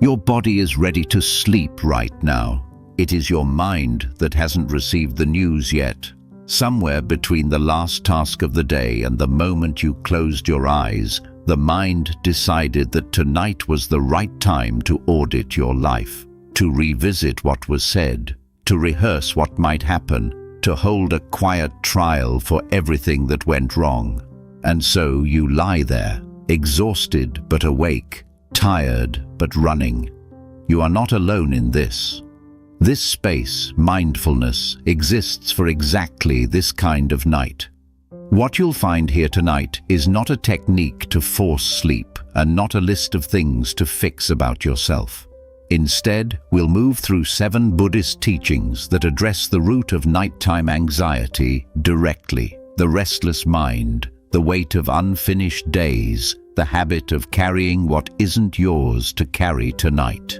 Your body is ready to sleep right now. It is your mind that hasn't received the news yet. Somewhere between the last task of the day and the moment you closed your eyes, the mind decided that tonight was the right time to audit your life, to revisit what was said, to rehearse what might happen, to hold a quiet trial for everything that went wrong. And so you lie there, exhausted but awake, tired but running. You are not alone in this. This space, mindfulness, exists for exactly this kind of night. What you'll find here tonight is not a technique to force sleep and not a list of things to fix about yourself. Instead, we'll move through 7 Buddhist teachings that address the root of nighttime anxiety directly: the restless mind, the weight of unfinished days, the habit of carrying what isn't yours to carry tonight.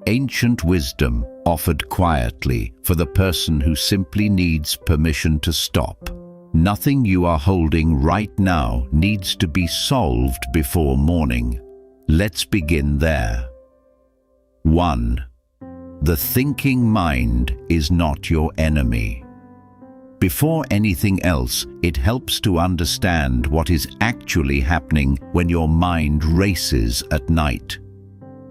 Ancient wisdom offered quietly for the person who simply needs permission to stop. Nothing you are holding right now needs to be solved before morning. Let's begin there. 1. The thinking mind is not your enemy. Before anything else, it helps to understand what is actually happening when your mind races at night.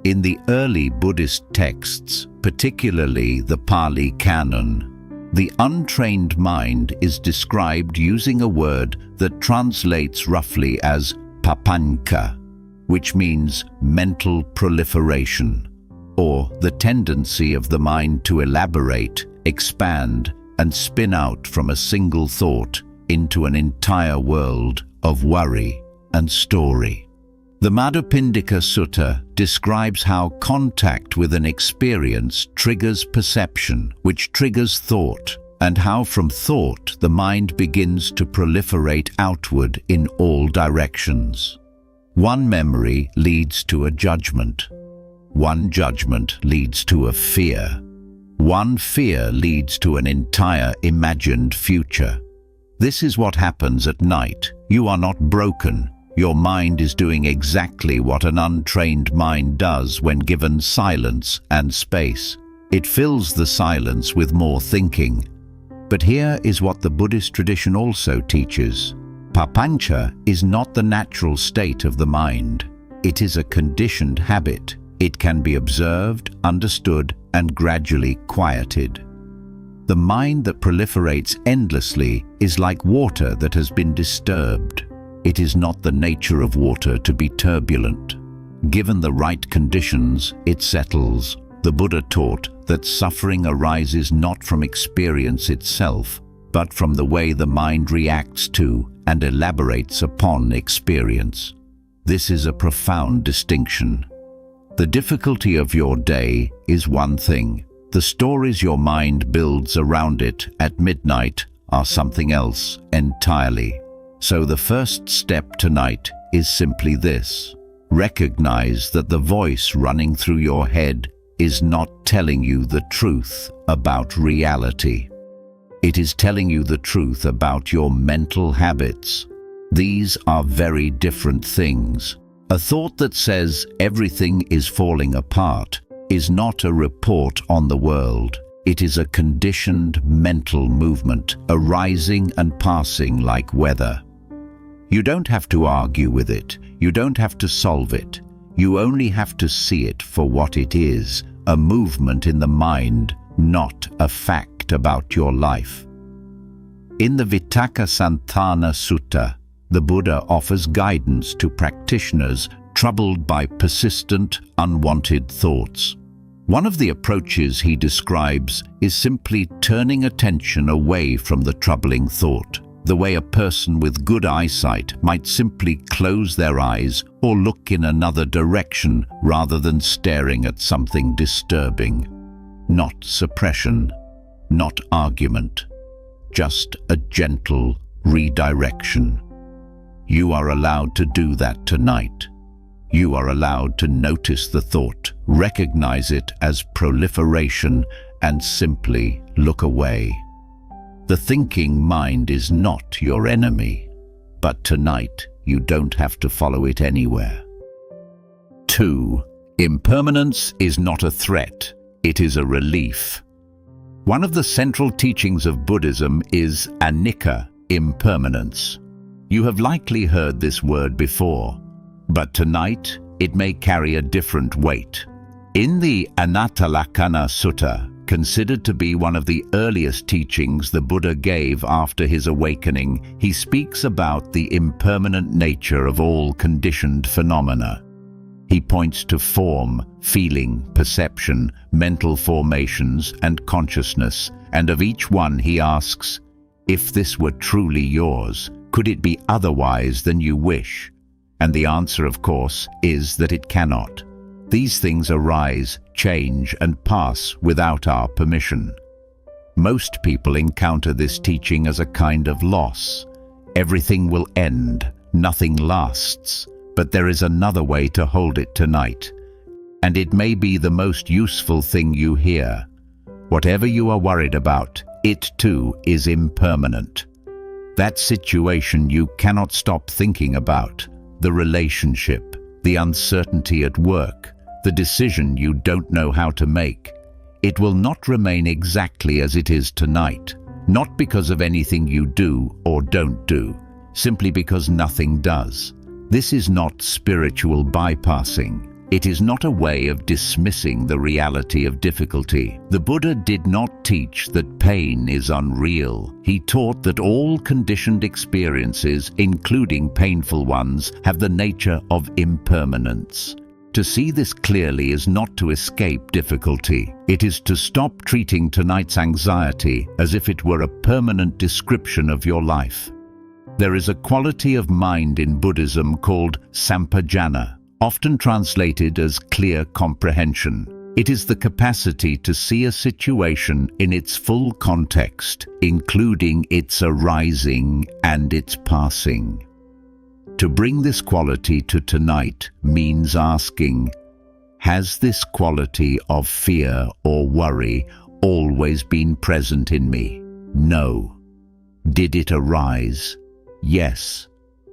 In the early Buddhist texts, particularly the Pali Canon, the untrained mind is described using a word that translates roughly as papancha, which means mental proliferation, or the tendency of the mind to elaborate, expand, and spin out from a single thought into an entire world of worry and story. The Majjhima Sutta describes how contact with an experience triggers perception, which triggers thought, and how from thought the mind begins to proliferate outward in all directions. One memory leads to a judgment. One judgment leads to a fear. One fear leads to an entire imagined future. This is what happens at night. You are not broken. Your mind is doing exactly what an untrained mind does when given silence and space. It fills the silence with more thinking. But here is what the Buddhist tradition also teaches. Papancha is not the natural state of the mind. It is a conditioned habit. It can be observed, understood, and gradually quieted. The mind that proliferates endlessly is like water that has been disturbed. It is not the nature of water to be turbulent. Given the right conditions, it settles. The Buddha taught that suffering arises not from experience itself, but from the way the mind reacts to and elaborates upon experience. This is a profound distinction. The difficulty of your day is one thing. The stories your mind builds around it at midnight are something else entirely. So the first step tonight is simply this. Recognize that the voice running through your head is not telling you the truth about reality. It is telling you the truth about your mental habits. These are very different things. A thought that says everything is falling apart is not a report on the world. It is a conditioned mental movement, arising and passing like weather. You don't have to argue with it. You don't have to solve it. You only have to see it for what it is, a movement in the mind, not a fact about your life. In the Vitakkasanthana Sutta, the Buddha offers guidance to practitioners troubled by persistent, unwanted thoughts. One of the approaches he describes is simply turning attention away from the troubling thought, the way a person with good eyesight might simply close their eyes or look in another direction rather than staring at something disturbing. Not suppression, not argument, just a gentle redirection. You are allowed to do that tonight. You are allowed to notice the thought, recognize it as proliferation, and simply look away. The thinking mind is not your enemy, but tonight you don't have to follow it anywhere. 2. Impermanence is not a threat, it is a relief. One of the central teachings of Buddhism is anicca, impermanence. You have likely heard this word before, but tonight it may carry a different weight. In the Anapanasati Sutta, considered to be one of the earliest teachings the Buddha gave after his awakening, he speaks about the impermanent nature of all conditioned phenomena. He points to form, feeling, perception, mental formations, and consciousness, and of each one he asks, if this were truly yours, could it be otherwise than you wish? And the answer, of course, is that it cannot. These things arise, change, and pass without our permission. Most people encounter this teaching as a kind of loss. Everything will end, nothing lasts. But there is another way to hold it tonight, and it may be the most useful thing you hear. Whatever you are worried about, it too is impermanent. That situation you cannot stop thinking about, the relationship, the uncertainty at work, the decision you don't know how to make, it will not remain exactly as it is tonight, not because of anything you do or don't do, simply because nothing does. This is not spiritual bypassing. It is not a way of dismissing the reality of difficulty. The Buddha did not teach that pain is unreal. He taught that all conditioned experiences, including painful ones, have the nature of impermanence. To see this clearly is not to escape difficulty. It is to stop treating tonight's anxiety as if it were a permanent description of your life. There is a quality of mind in Buddhism called sampajana, often translated as clear comprehension. It is the capacity to see a situation in its full context, including its arising and its passing. To bring this quality to tonight means asking, has this quality of fear or worry always been present in me? No. Did it arise? Yes.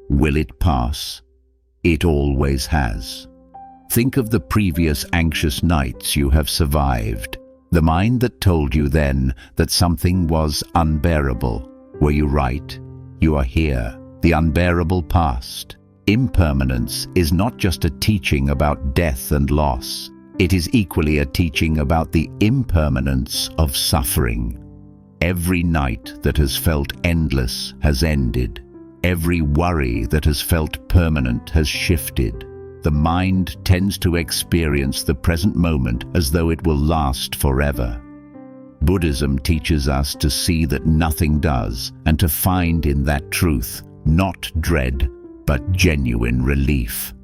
Will it pass? It always has. Think of the previous anxious nights you have survived. The mind that told you then that something was unbearable. Were you right? You are here. The unbearable past. Impermanence is not just a teaching about death and loss. It is equally a teaching about the impermanence of suffering. Every night that has felt endless has ended. Every worry that has felt permanent has shifted. The mind tends to experience the present moment as though it will last forever. Buddhism teaches us to see that nothing does, and to find in that truth not dread, but genuine relief.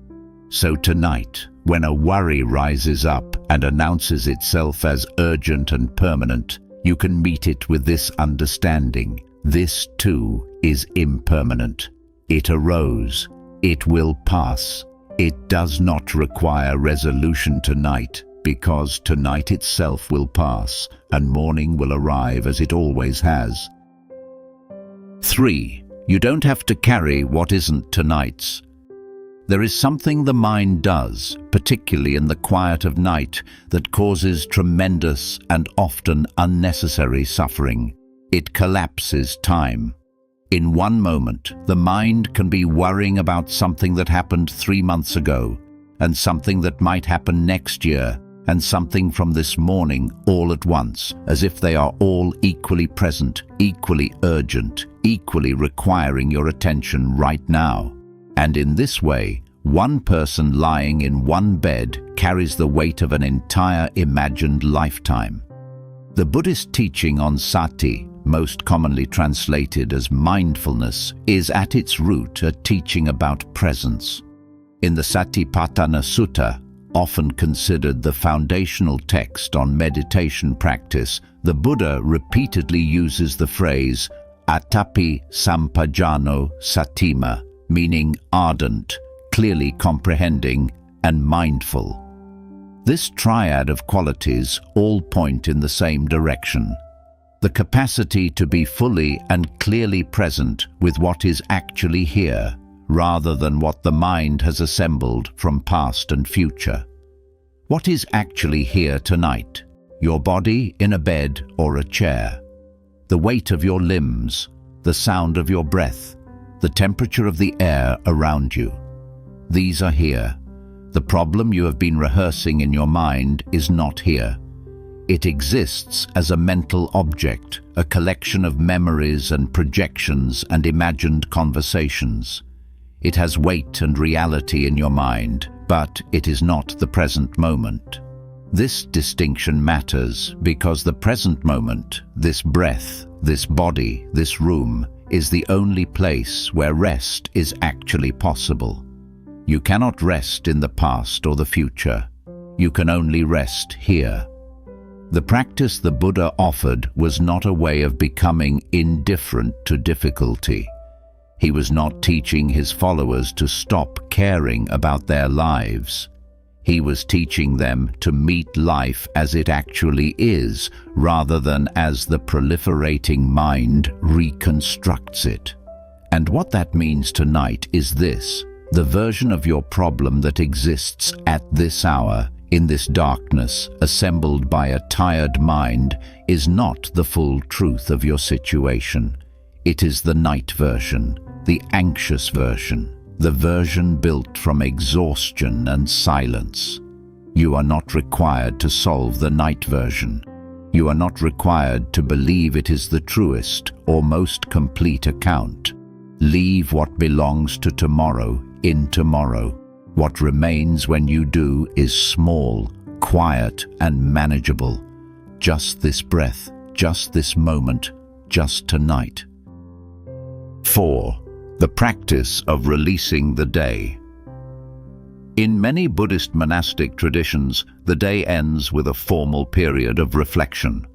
So tonight, when a worry rises up and announces itself as urgent and permanent, you can meet it with this understanding. This too is impermanent. It arose. It will pass. It does not require resolution tonight, because tonight itself will pass, and morning will arrive as it always has. 3. You don't have to carry what isn't tonight's. There is something the mind does, particularly in the quiet of night, that causes tremendous and often unnecessary suffering. It collapses time. In one moment, the mind can be worrying about something that happened 3 months ago, and something that might happen next year, and something from this morning all at once, as if they are all equally present, equally urgent, equally requiring your attention right now. And in this way, one person lying in one bed carries the weight of an entire imagined lifetime. The Buddhist teaching on sati, most commonly translated as mindfulness, is at its root a teaching about presence. In the Satipatthana Sutta, often considered the foundational text on meditation practice, the Buddha repeatedly uses the phrase atapi sampajano satima, meaning ardent, clearly comprehending, and mindful. This triad of qualities all point in the same direction. The capacity to be fully and clearly present with what is actually here, rather than what the mind has assembled from past and future. What is actually here tonight? Your body in a bed or a chair. The weight of your limbs, the sound of your breath, the temperature of the air around you. These are here. The problem you have been rehearsing in your mind is not here. It exists as a mental object, a collection of memories and projections and imagined conversations. It has weight and reality in your mind, but it is not the present moment. This distinction matters because the present moment, this breath, this body, this room, is the only place where rest is actually possible. You cannot rest in the past or the future. You can only rest here. The practice the Buddha offered was not a way of becoming indifferent to difficulty. He was not teaching his followers to stop caring about their lives. He was teaching them to meet life as it actually is, rather than as the proliferating mind reconstructs it. And what that means tonight is this: the version of your problem that exists at this hour, in this darkness, assembled by a tired mind, is not the full truth of your situation. It is the night version, the anxious version, the version built from exhaustion and silence. You are not required to solve the night version. You are not required to believe it is the truest or most complete account. Leave what belongs to tomorrow in tomorrow. What remains when you do is small, quiet, and manageable. Just this breath, just this moment, just tonight. 4. The practice of releasing the day. In many Buddhist monastic traditions, the day ends with a formal period of reflection.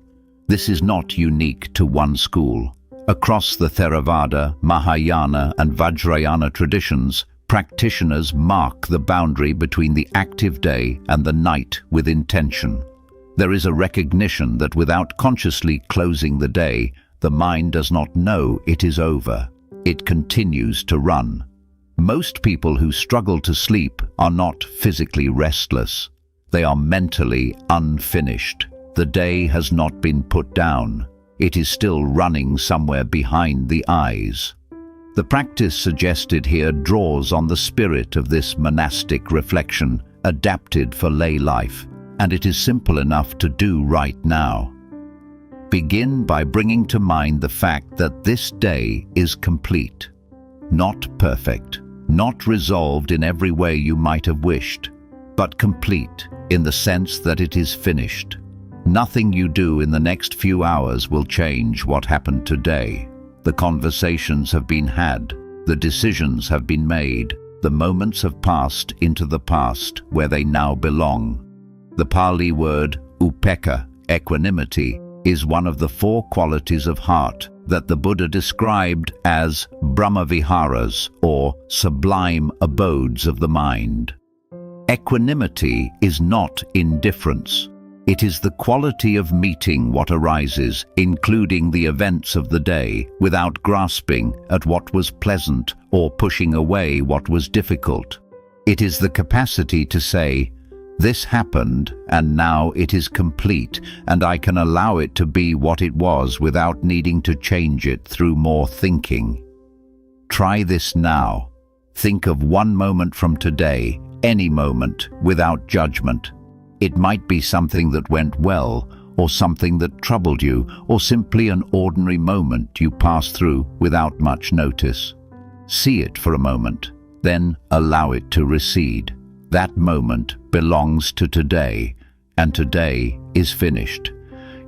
This is not unique to one school. Across the Theravada, Mahayana, and Vajrayana traditions, practitioners mark the boundary between the active day and the night with intention. There is a recognition that without consciously closing the day, the mind does not know it is over. It continues to run. Most people who struggle to sleep are not physically restless. They are mentally unfinished. The day has not been put down. It is still running somewhere behind the eyes. The practice suggested here draws on the spirit of this monastic reflection, adapted for lay life, and it is simple enough to do right now. Begin by bringing to mind the fact that this day is complete, not perfect, not resolved in every way you might have wished, but complete in the sense that it is finished. Nothing you do in the next few hours will change what happened today. The conversations have been had, the decisions have been made, the moments have passed into the past where they now belong. The Pali word upekkha, equanimity, is one of the 4 qualities of heart that the Buddha described as brahmaviharas, or sublime abodes of the mind. Equanimity is not indifference. It is the quality of meeting what arises, including the events of the day, without grasping at what was pleasant or pushing away what was difficult. It is the capacity to say, "This happened, and now it is complete, and I can allow it to be what it was without needing to change it through more thinking." Try this now. Think of one moment from today, any moment, without judgment. It might be something that went well, or something that troubled you, or simply an ordinary moment you passed through without much notice. See it for a moment, then allow it to recede. That moment belongs to today, and today is finished.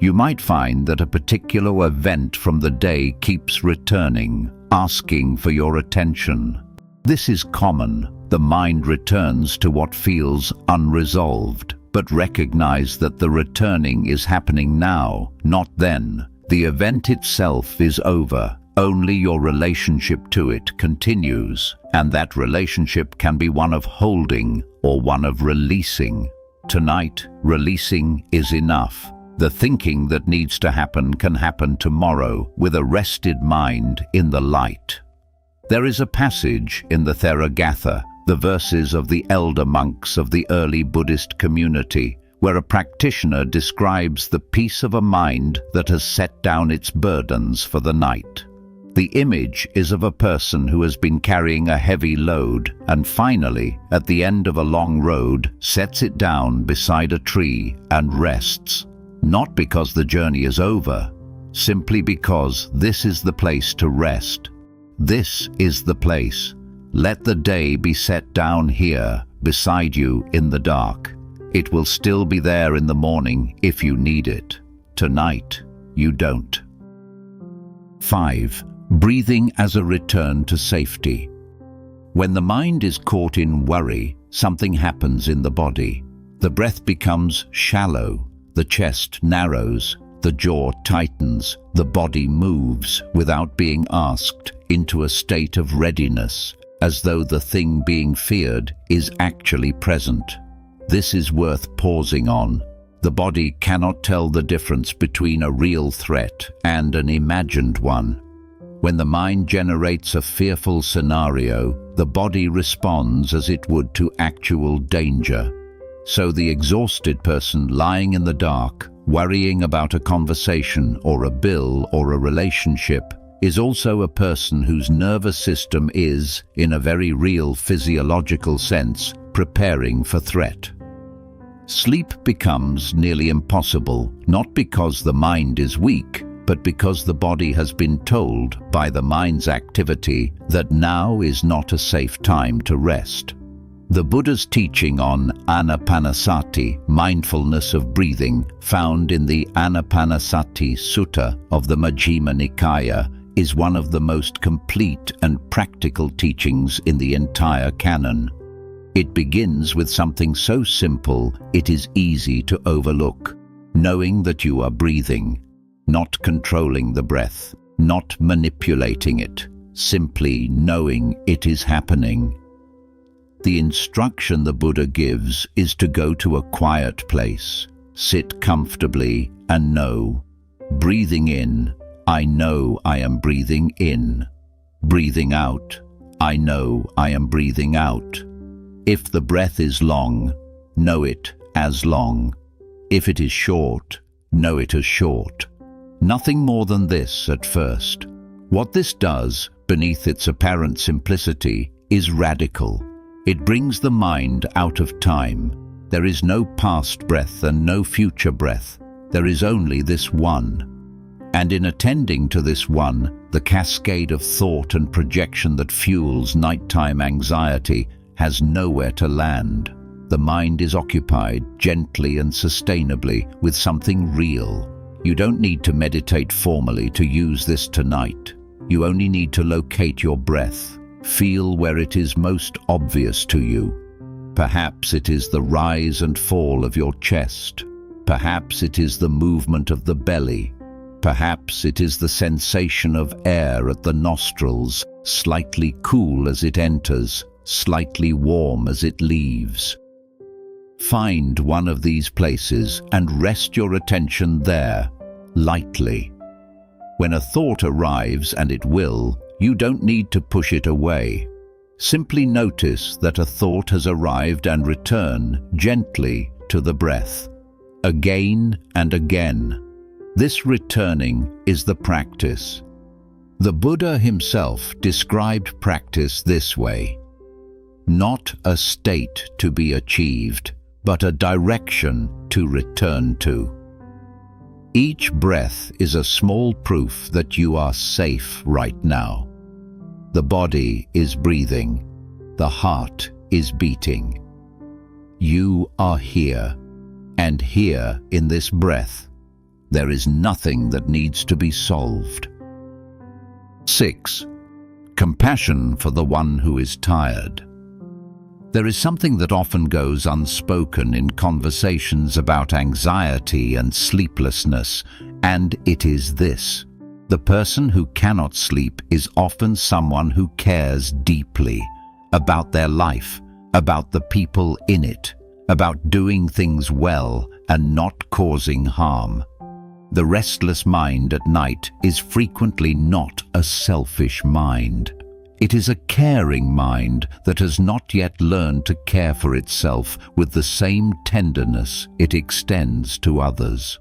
You might find that a particular event from the day keeps returning, asking for your attention. This is common. The mind returns to what feels unresolved. But recognize that the returning is happening now, not then. The event itself is over. Only your relationship to it continues, and that relationship can be one of holding or one of releasing. Tonight, releasing is enough. The thinking that needs to happen can happen tomorrow with a rested mind in the light. There is a passage in the Theragatha the verses of the elder monks of the early Buddhist community, where a practitioner describes the peace of a mind that has set down its burdens for the night. The image is of a person who has been carrying a heavy load and finally, at the end of a long road, sets it down beside a tree and rests. Not because the journey is over, simply because this is the place to rest. This is the place. Let the day be set down here, beside you in the dark. It will still be there in the morning if you need it. Tonight, you don't. 5. Breathing as a return to safety. When the mind is caught in worry, something happens in the body. The breath becomes shallow, the chest narrows, the jaw tightens, the body moves without being asked into a state of readiness, as though the thing being feared is actually present. This is worth pausing on. The body cannot tell the difference between a real threat and an imagined one. When the mind generates a fearful scenario, the body responds as it would to actual danger. So the exhausted person lying in the dark, worrying about a conversation or a bill or a relationship, is also a person whose nervous system is, in a very real physiological sense, preparing for threat. Sleep becomes nearly impossible, not because the mind is weak, but because the body has been told by the mind's activity that now is not a safe time to rest. The Buddha's teaching on Anapanasati, mindfulness of breathing, found in the Anapanasati Sutta of the Majjhima Nikaya, is one of the most complete and practical teachings in the entire canon. It begins with something so simple it is easy to overlook: knowing that you are breathing. Not controlling the breath, not manipulating it, simply knowing it is happening. The instruction the Buddha gives is to go to a quiet place, sit comfortably and know. Breathing in, I know I am breathing in. Breathing out, I know I am breathing out. If the breath is long, know it as long. If it is short, know it as short. Nothing more than this at first. What this does, beneath its apparent simplicity, is radical. It brings the mind out of time. There is no past breath and no future breath. There is only this one. And in attending to this one, the cascade of thought and projection that fuels nighttime anxiety has nowhere to land. The mind is occupied gently and sustainably with something real. You don't need to meditate formally to use this tonight. You only need to locate your breath. Feel where it is most obvious to you. Perhaps it is the rise and fall of your chest. Perhaps it is the movement of the belly. Perhaps it is the sensation of air at the nostrils, slightly cool as it enters, slightly warm as it leaves. Find one of these places and rest your attention there, lightly. When a thought arrives, and it will, you don't need to push it away. Simply notice that a thought has arrived and return gently to the breath. Again and again. This returning is the practice. The Buddha himself described practice this way: not a state to be achieved, but a direction to return to. Each breath is a small proof that you are safe right now. The body is breathing. The heart is beating. You are here, and here in this breath, there is nothing that needs to be solved. 6. Compassion for the one who is tired. There is something that often goes unspoken in conversations about anxiety and sleeplessness, and it is this: the person who cannot sleep is often someone who cares deeply about their life, about the people in it, about doing things well and not causing harm. The restless mind at night is frequently not a selfish mind. It is a caring mind that has not yet learned to care for itself with the same tenderness it extends to others.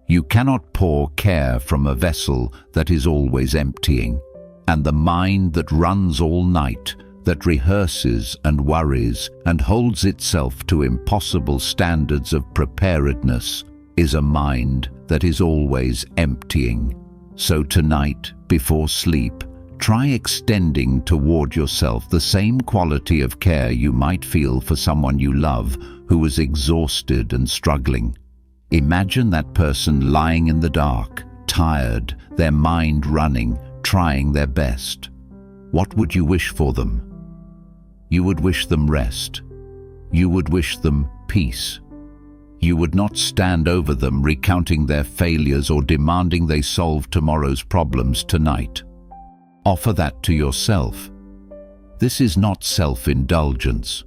You cannot pour care from a vessel that is always emptying, and the mind that runs all night, that rehearses and worries and holds itself to impossible standards of preparedness, is a mind that is always emptying. So tonight, before sleep, try extending toward yourself the same quality of care you might feel for someone you love who is exhausted and struggling. Imagine that person lying in the dark, tired, their mind running, trying their best. What would you wish for them? You would wish them rest. You would wish them peace. You would not stand over them recounting their failures or demanding they solve tomorrow's problems tonight. Offer that to yourself. This is not self-indulgence.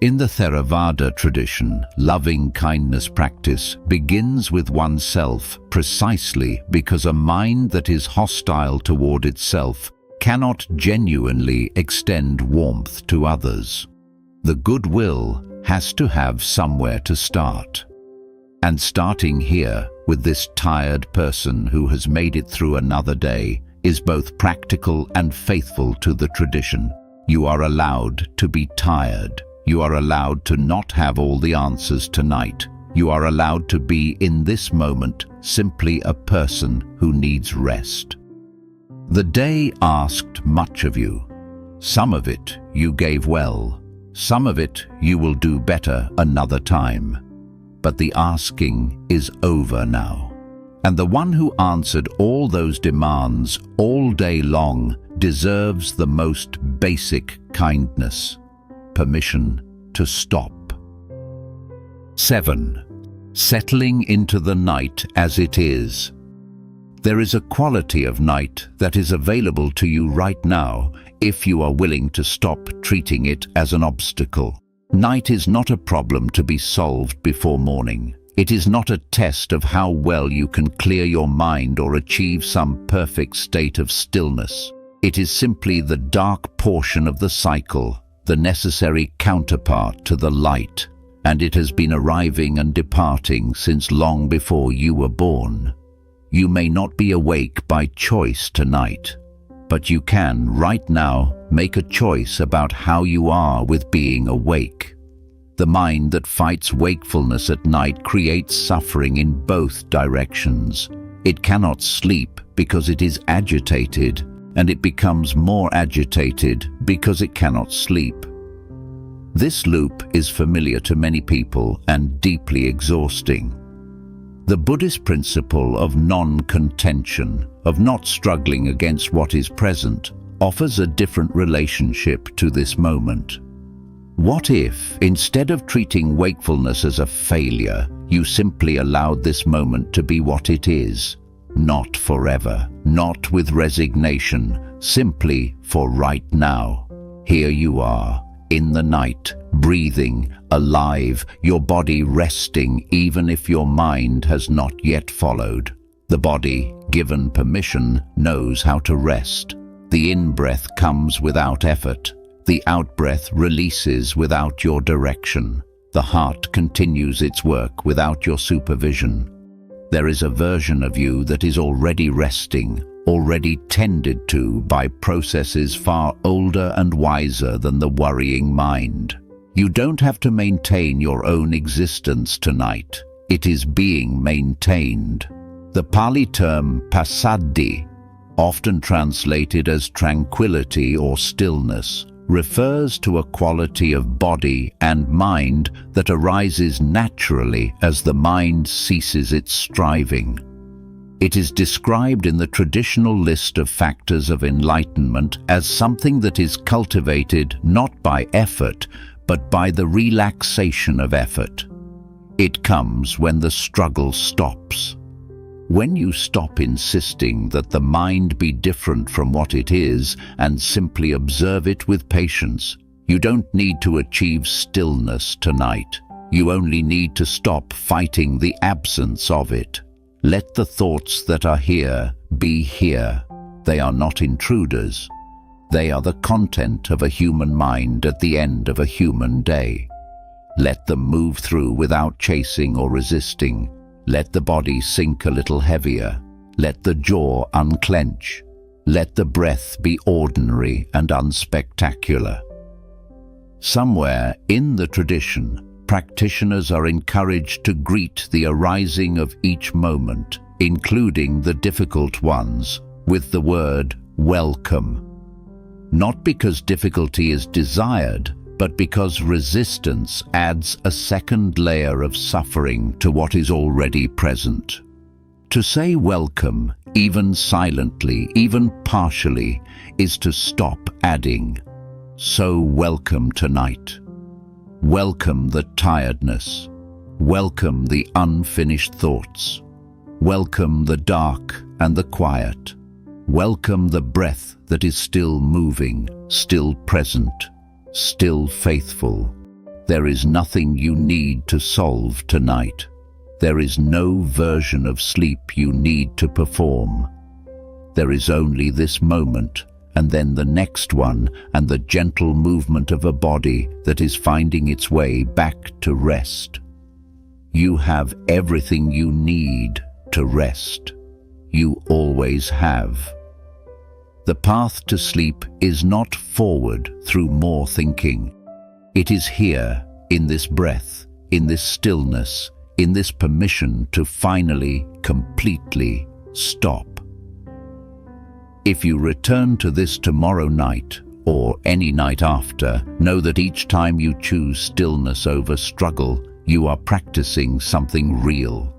In the Theravada tradition, loving kindness practice begins with oneself precisely because a mind that is hostile toward itself cannot genuinely extend warmth to others. The goodwill has to have somewhere to start. And starting here with this tired person who has made it through another day is both practical and faithful to the tradition. You are allowed to be tired. You are allowed to not have all the answers tonight. You are allowed to be in this moment simply a person who needs rest. The day asked much of you. Some of it you gave well. Some of it you will do better another time. But the asking is over now. And the one who answered all those demands all day long deserves the most basic kindness. Permission to stop. 7. Settling into the night as it is. There is a quality of night that is available to you right now if you are willing to stop treating it as an obstacle. Night is not a problem to be solved before morning. It is not a test of how well you can clear your mind or achieve some perfect state of stillness. It is simply the dark portion of the cycle, the necessary counterpart to the light, and it has been arriving and departing since long before you were born. You may not be awake by choice tonight, but you can, right now, make a choice about how you are with being awake. The mind that fights wakefulness at night creates suffering in both directions. It cannot sleep because it is agitated, and it becomes more agitated because it cannot sleep. This loop is familiar to many people and deeply exhausting. The Buddhist principle of non-contention, of not struggling against what is present, offers a different relationship to this moment. What if, instead of treating wakefulness as a failure, you simply allowed this moment to be what it is? Not forever, not with resignation, simply for right now. Here you are, in the night, breathing, alive, your body resting even if your mind has not yet followed. The body, given permission, knows how to rest. The in-breath comes without effort. The out-breath releases without your direction. The heart continues its work without your supervision. There is a version of you that is already resting, already tended to by processes far older and wiser than the worrying mind. You don't have to maintain your own existence tonight. It is being maintained. The Pali term passaddhi, often translated as tranquility or stillness, refers to a quality of body and mind that arises naturally as the mind ceases its striving. It is described in the traditional list of factors of enlightenment as something that is cultivated not by effort, but by the relaxation of effort. It comes when the struggle stops. When you stop insisting that the mind be different from what it is and simply observe it with patience, you don't need to achieve stillness tonight. You only need to stop fighting the absence of it. Let the thoughts that are here be here. They are not intruders. They are the content of a human mind at the end of a human day. Let them move through without chasing or resisting. Let the body sink a little heavier. Let the jaw unclench. Let the breath be ordinary and unspectacular. Somewhere in the tradition, practitioners are encouraged to greet the arising of each moment, including the difficult ones, with the word welcome. Not because difficulty is desired, but because resistance adds a second layer of suffering to what is already present. To say welcome, even silently, even partially, is to stop adding. So welcome tonight. Welcome the tiredness. Welcome the unfinished thoughts. Welcome the dark and the quiet. Welcome the breath that is still moving, still present, still faithful. There is nothing you need to solve tonight. There is no version of sleep you need to perform. There is only this moment, and then the next one, and the gentle movement of a body that is finding its way back to rest. You have everything you need to rest. You always have. The path to sleep is not forward through more thinking. It is here, in this breath, in this stillness, in this permission to finally, completely stop. If you return to this tomorrow night, or any night after, know that each time you choose stillness over struggle, you are practicing something real.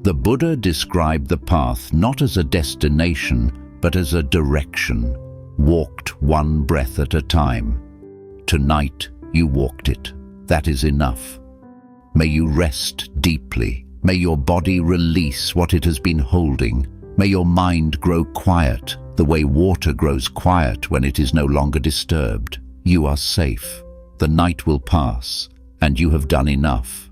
The Buddha described the path not as a destination, but as a direction, walked one breath at a time. Tonight, you walked it. That is enough. May you rest deeply. May your body release what it has been holding. May your mind grow quiet, the way water grows quiet when it is no longer disturbed. You are safe. The night will pass, and you have done enough.